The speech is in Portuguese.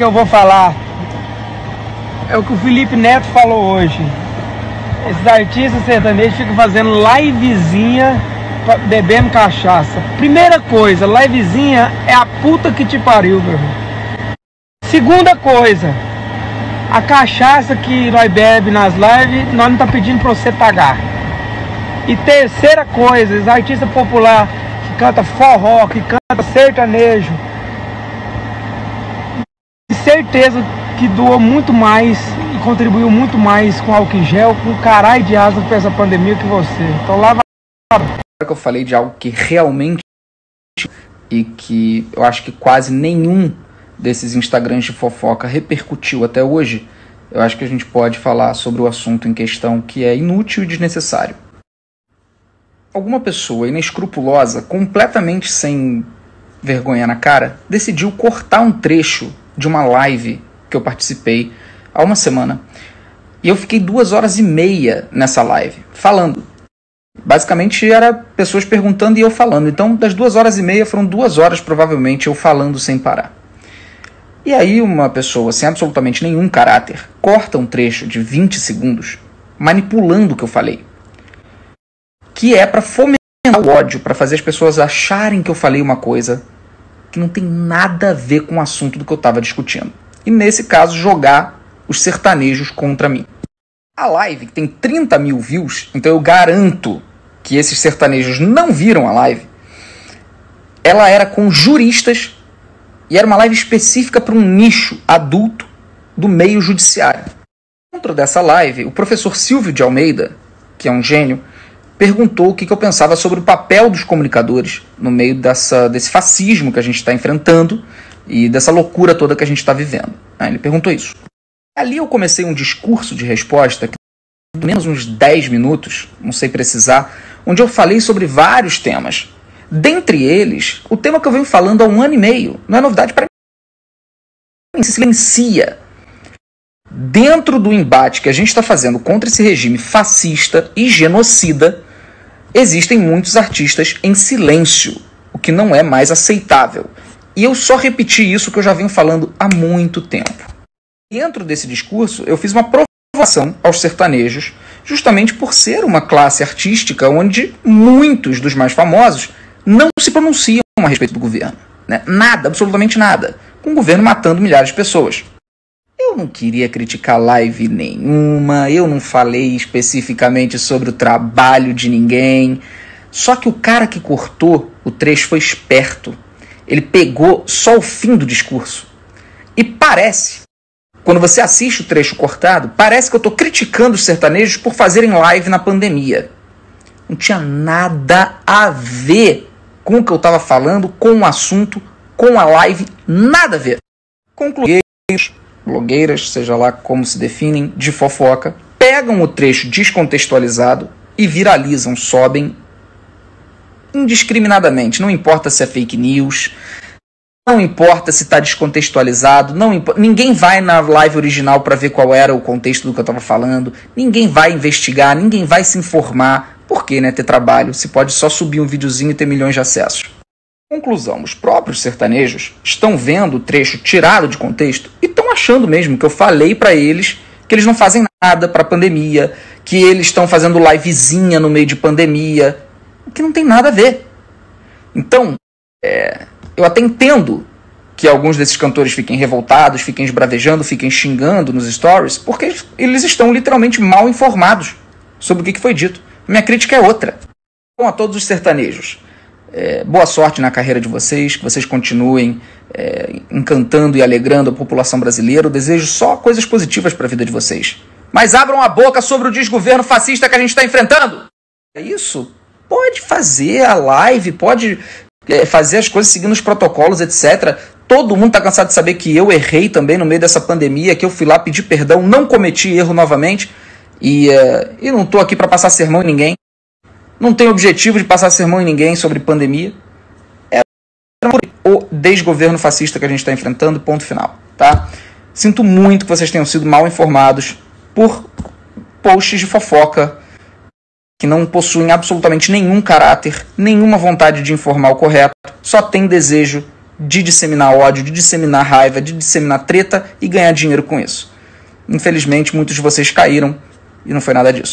que eu vou falar é o que o Felipe Neto falou hoje. Esses artistas sertanejos ficam fazendo livezinha, bebendo cachaça. Primeira coisa, livezinha é a puta que te pariu, meu irmão. Segunda coisa, a cachaça que nós bebe nas lives, nós não tá pedindo pra você pagar. E terceira coisa, os artistas populares que canta forró, que canta sertanejo, certeza que doou muito mais e contribuiu muito mais com álcool em gel, com caralho de asa pra essa pandemia que você. Então lá vai. Que eu falei de algo que realmente e que eu acho que quase nenhum desses Instagrams de fofoca repercutiu até hoje, eu acho que a gente pode falar sobre o assunto em questão, que é inútil e desnecessário. Alguma pessoa inescrupulosa, completamente sem vergonha na cara, decidiu cortar um trecho de uma live que eu participei há uma semana. E eu fiquei 2h30 nessa live, falando. Basicamente era pessoas perguntando e eu falando. Então das 2h30 foram 2 horas provavelmente eu falando sem parar. E aí uma pessoa sem absolutamente nenhum caráter corta um trecho de 20 segundos manipulando o que eu falei. Que é para fomentar o ódio, para fazer as pessoas acharem que eu falei uma coisa que não tem nada a ver com o assunto do que eu estava discutindo. E nesse caso jogar os sertanejos contra mim. A live que tem 30 mil views, então eu garanto que esses sertanejos não viram a live. Ela era com juristas e era uma live específica para um nicho adulto do meio judiciário. Dentro dessa live, o professor Silvio de Almeida, que é um gênio, perguntou o que eu pensava sobre o papel dos comunicadores no meio desse fascismo que a gente está enfrentando e dessa loucura toda que a gente está vivendo. Ele perguntou isso. Ali eu comecei um discurso de resposta, que pelo menos uns 10 minutos, não sei precisar, onde eu falei sobre vários temas. Dentre eles, o tema que eu venho falando há 1 ano e meio. Não é novidade para mim. Se silencia. Dentro do embate que a gente está fazendo contra esse regime fascista e genocida, existem muitos artistas em silêncio, o que não é mais aceitável. E eu só repeti isso que eu já venho falando há muito tempo. Dentro desse discurso, eu fiz uma provocação aos sertanejos, justamente por ser uma classe artística onde muitos dos mais famosos não se pronunciam a respeito do governo. Né? Nada, absolutamente nada. Com o governo matando milhares de pessoas. Eu não queria criticar live nenhuma, eu não falei especificamente sobre o trabalho de ninguém. Só que o cara que cortou o trecho foi esperto. Ele pegou só o fim do discurso. E parece, quando você assiste o trecho cortado, parece que eu estou criticando os sertanejos por fazerem live na pandemia. Não tinha nada a ver com o que eu estava falando, com o assunto, com a live, nada a ver. Concluí. Blogueiras, seja lá como se definem, de fofoca, pegam o trecho descontextualizado e viralizam, sobem indiscriminadamente. Não importa se é fake news, não importa se está descontextualizado, ninguém vai na live original para ver qual era o contexto do que eu estava falando, ninguém vai investigar, ninguém vai se informar. Por que, né, ter trabalho se pode só subir um videozinho e ter milhões de acessos? Conclusão, os próprios sertanejos estão vendo o trecho tirado de contexto e estão achando mesmo que eu falei para eles que eles não fazem nada para a pandemia, que eles estão fazendo livezinha no meio de pandemia, o que não tem nada a ver. Então, eu até entendo que alguns desses cantores fiquem revoltados, fiquem esbravejando, fiquem xingando nos stories, porque eles estão literalmente mal informados sobre o que foi dito. Minha crítica é outra. Bom, a todos os sertanejos, boa sorte na carreira de vocês, que vocês continuem encantando e alegrando a população brasileira. Eu desejo só coisas positivas para a vida de vocês. Mas abram a boca sobre o desgoverno fascista que a gente está enfrentando. É isso? Pode fazer a live, pode fazer as coisas seguindo os protocolos, etc. Todo mundo está cansado de saber que eu errei também no meio dessa pandemia, que eu fui lá pedir perdão, não cometi erro novamente. E não estou aqui para passar sermão em ninguém. Não tenho objetivo de passar sermão em ninguém sobre pandemia. É o desgoverno fascista que a gente está enfrentando, ponto final. Tá? Sinto muito que vocês tenham sido mal informados por posts de fofoca que não possuem absolutamente nenhum caráter, nenhuma vontade de informar o correto, só tem desejo de disseminar ódio, de disseminar raiva, de disseminar treta e ganhar dinheiro com isso. Infelizmente, muitos de vocês caíram e não foi nada disso.